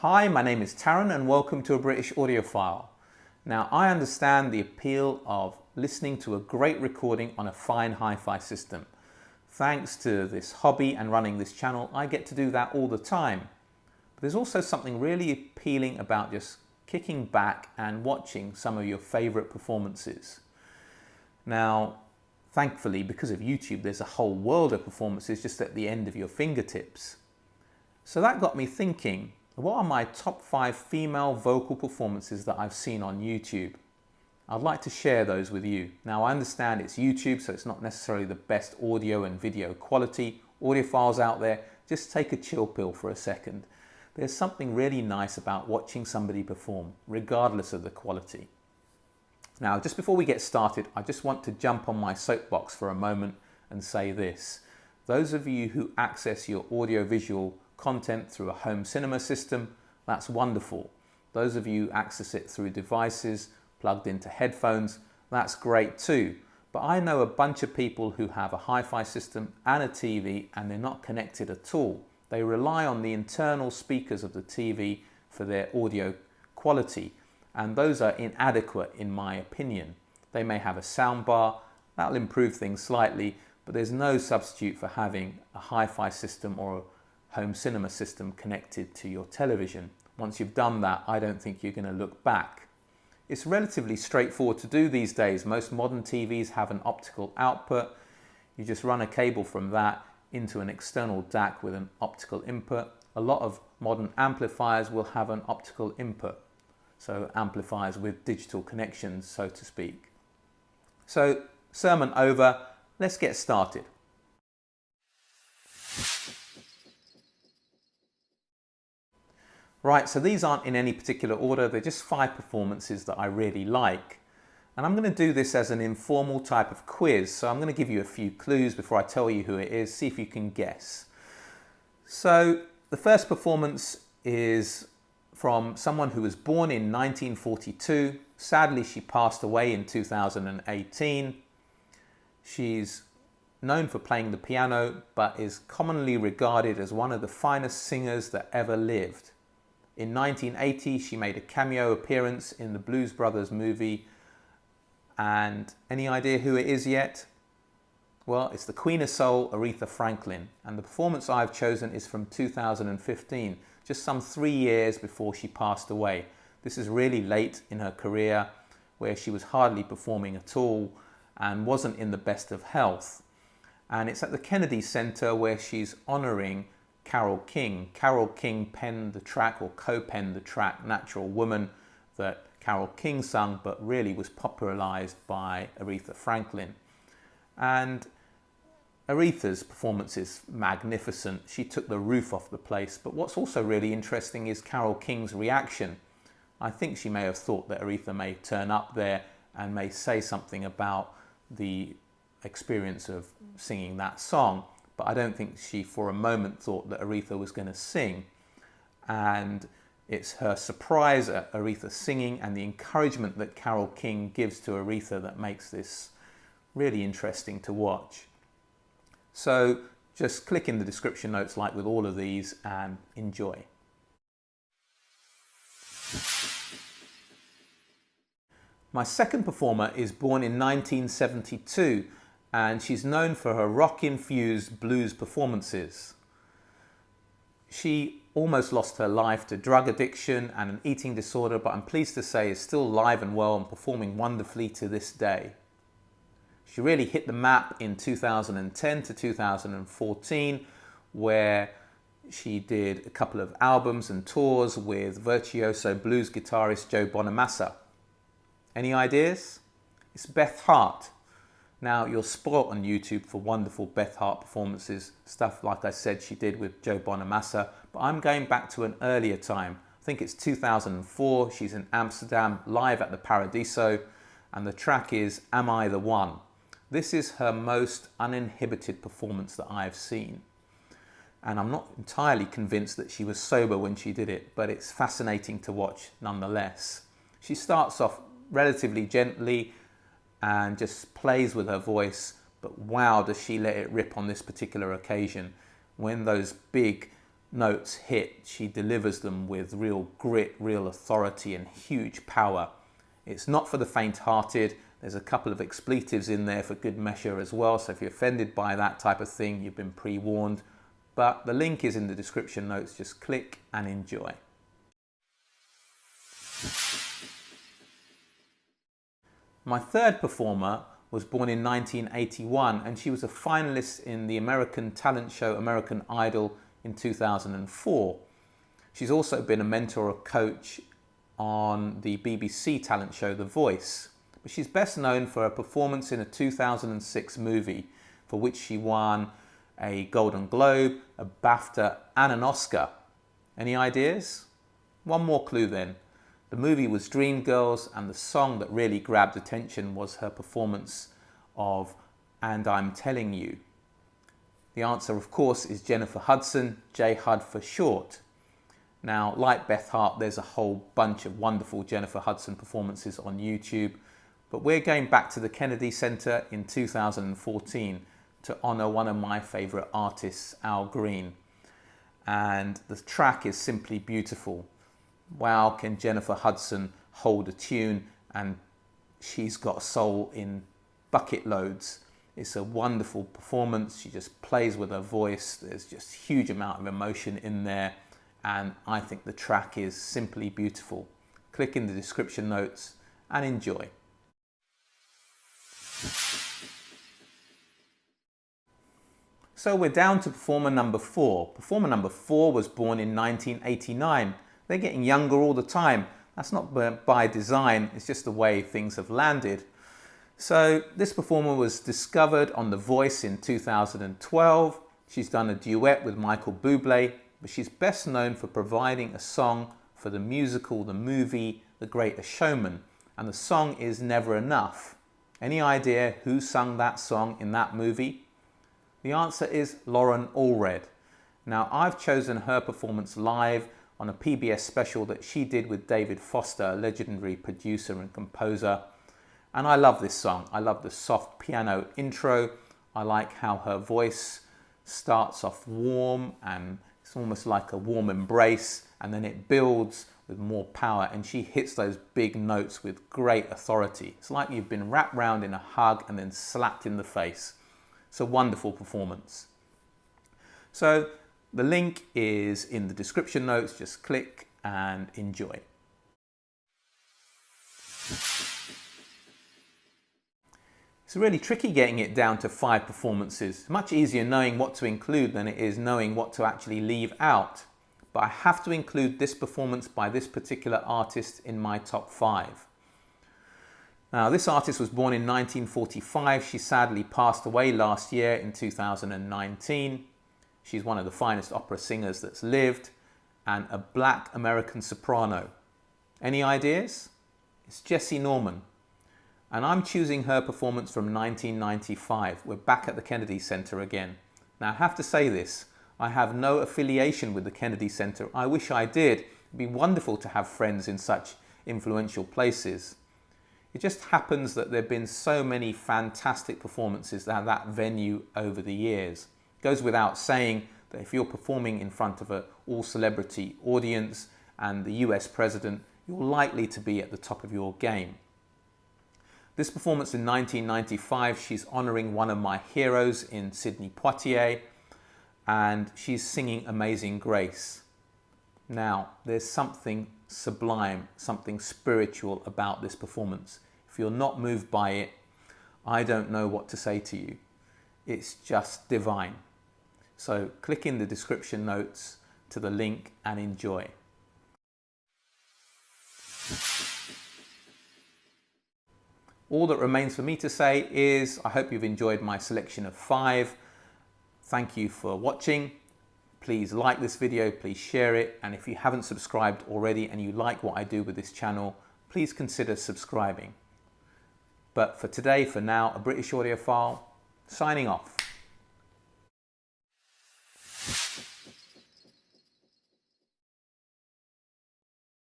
Hi, my name is Taryn and welcome to A British Audiophile. Now, I understand the appeal of listening to a great recording on a fine hi-fi system. Thanks to this hobby and running this channel, I get to do that all the time. But there's also something really appealing about just kicking back and watching some of your favorite performances. Now, thankfully, because of YouTube, there's a whole world of performances just at the end of your fingertips. So that got me thinking, what are my top 5 female vocal performances that I've seen on YouTube? I'd like to share those with you. Now, I understand it's YouTube, so it's not necessarily the best audio and video quality. Audiophiles out there, just take a chill pill for a second. There's something really nice about watching somebody perform, regardless of the quality. Now, just before we get started, I just want to jump on my soapbox for a moment and say this. Those of you who access your audio-visual content through a home cinema system, that's wonderful. Those of you who access it through devices plugged into headphones, that's great too. But I know a bunch of people who have a hi-fi system and a TV and they're not connected at all. They rely on the internal speakers of the TV for their audio quality, and those are inadequate in my opinion. They may have a sound bar, that'll improve things slightly, but there's no substitute for having a hi-fi system or a home cinema system connected to your television. Once you've done that, I don't think you're going to look back. It's relatively straightforward to do these days. Most modern TVs have an optical output. You just run a cable from that into an external DAC with an optical input. A lot of modern amplifiers will have an optical input, so amplifiers with digital connections, so to speak. So, sermon over, let's get started. Right, so these aren't in any particular order, they're just 5 performances that I really like. And I'm going to do this as an informal type of quiz, so I'm going to give you a few clues before I tell you who it is, see if you can guess. So the first performance is from someone who was born in 1942. Sadly, she passed away in 2018. She's known for playing the piano, but is commonly regarded as one of the finest singers that ever lived. In 1980, she made a cameo appearance in the Blues Brothers movie. And any idea who it is yet? Well, it's the Queen of Soul, Aretha Franklin. And the performance I've chosen is from 2015, just some 3 years before she passed away. This is really late in her career, where she was hardly performing at all and wasn't in the best of health. And it's at the Kennedy Center where she's honoring Carole King. Carole King penned the track, or co-penned the track, Natural Woman, that Carole King sung, but really was popularized by Aretha Franklin. And Aretha's performance is magnificent. She took the roof off the place. But what's also really interesting is Carole King's reaction. I think she may have thought that Aretha may turn up there and may say something about the experience of singing that song. But I don't think she for a moment thought that Aretha was going to sing. And it's her surprise at Aretha singing and the encouragement that Carole King gives to Aretha that makes this really interesting to watch. So just click in the description notes like with all of these and enjoy. My second performer is born in 1972. And she's known for her rock-infused blues performances. She almost lost her life to drug addiction and an eating disorder, but I'm pleased to say is still alive and well and performing wonderfully to this day. She really hit the map in 2010 to 2014, where she did a couple of albums and tours with virtuoso blues guitarist Joe Bonamassa. Any ideas? It's Beth Hart. Now, you're spoilt on YouTube for wonderful Beth Hart performances, stuff like I said she did with Joe Bonamassa, but I'm going back to an earlier time. I think it's 2004, she's in Amsterdam, live at the Paradiso, and the track is Am I the One? This is her most uninhibited performance that I've seen. And I'm not entirely convinced that she was sober when she did it, but it's fascinating to watch nonetheless. She starts off relatively gently, and just plays with her voice, but wow, does she let it rip on this particular occasion when those big notes hit, she delivers them with real grit, real authority and huge power. It's not for the faint-hearted. There's a couple of expletives in there for good measure as well, so if you're offended by that type of thing, you've been pre-warned. But the link is in the description notes. Just click and enjoy. My third performer was born in 1981, and she was a finalist in the American talent show American Idol in 2004. She's also been a mentor or coach on the BBC talent show The Voice. But she's best known for a performance in a 2006 movie for which she won a Golden Globe, a BAFTA and an Oscar. Any ideas? One more clue then. The movie was Dreamgirls, and the song that really grabbed attention was her performance of And I'm Telling You. The answer, of course, is Jennifer Hudson, J-Hud for short. Now, like Beth Hart, there's a whole bunch of wonderful Jennifer Hudson performances on YouTube, but we're going back to the Kennedy Center in 2014 to honor one of my favorite artists, Al Green. And the track is simply beautiful. Wow, can Jennifer Hudson hold a tune, and she's got soul in bucket loads. It's a wonderful performance. She just plays with her voice. There's just a huge amount of emotion in there, and I think the track is simply beautiful. Click in the description notes and enjoy. So we're down to performer number 4. Performer number 4 was born in 1989. They're getting younger all the time. That's not by design, it's just the way things have landed. So this performer was discovered on The Voice in 2012. She's done a duet with Michael Bublé, but she's best known for providing a song for the musical, the movie, The Greatest Showman. And the song is Never Enough. Any idea who sung that song in that movie? The answer is Lauren Allred. Now, I've chosen her performance live on a PBS special that she did with David Foster, a legendary producer and composer. And I love this song. I love the soft piano intro. I like how her voice starts off warm, and it's almost like a warm embrace, and then it builds with more power, and she hits those big notes with great authority. It's like you've been wrapped round in a hug and then slapped in the face. It's a wonderful performance. So the link is in the description notes. Just click and enjoy. It's really tricky getting it down to 5 performances. Much easier knowing what to include than it is knowing what to actually leave out. But I have to include this performance by this particular artist in my top 5. Now, this artist was born in 1945. She sadly passed away last year in 2019. She's one of the finest opera singers that's lived, and a black American soprano. Any ideas? It's Jessie Norman. And I'm choosing her performance from 1995. We're back at the Kennedy Center again. Now, I have to say this. I have no affiliation with the Kennedy Center. I wish I did. It'd be wonderful to have friends in such influential places. It just happens that there have been so many fantastic performances at that venue over the years. It goes without saying that if you're performing in front of an all-celebrity audience and the US president, you're likely to be at the top of your game. This performance in 1995, she's honouring one of my heroes in Sidney Poitier, and she's singing Amazing Grace. Now, there's something sublime, something spiritual about this performance. If you're not moved by it, I don't know what to say to you. It's just divine. So click in the description notes to the link and enjoy. All that remains for me to say is I hope you've enjoyed my selection of 5. Thank you for watching. Please like this video, please share it, and if you haven't subscribed already and you like what I do with this channel, please consider subscribing. But for today, for now, a British Audiophile signing off.